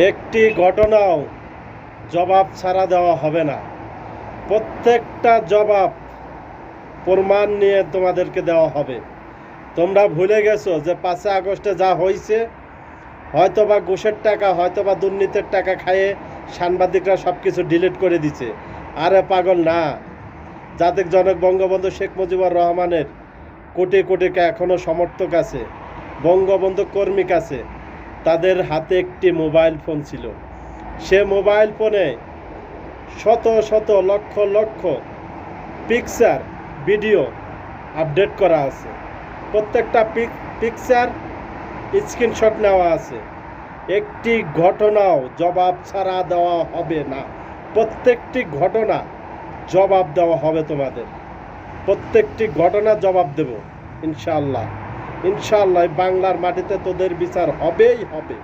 একটি ঘটনাও জবাব ছাড়া দেওয়া হবে না। প্রত্যেকটা জবাব প্রমাণ নিয়ে তোমাদেরকে দেওয়া হবে। তোমরা ভুলে গেছো যে 5 আগস্টে যা হয়েছে, হয়তোবা ঘুষের টাকা, হয়তোবা দুর্নীতির টাকা খাইয়ে সাংবাদিকরা সব কিছু ডিলিট করে দিছে। আরে পাগল না, জাতির জনক বঙ্গবন্ধু শেখ মুজিবুর রহমানের কোটি কোটি এখনও সমর্থক আছে, বঙ্গবন্ধু কর্মী আছে। তাদের হাতে একটি মোবাইল ফোন ছিল। সে মোবাইল ফোনে শত শত lakh lakh picture video update করা আছে। প্রত্যেকটা পিকচার স্ক্রিনশট নেওয়া আছে। একটি ঘটনাও জবাব ছাড়া দেওয়া হবে না। প্রত্যেকটি ঘটনা জবাব দেওয়া হবে তোমাদের। প্রত্যেকটি ঘটনা জবাব দেব ইনশাআল্লাহ। ইনশাআল্লাহ বাংলার মাটিতে তোদের বিচার হবেই হবে।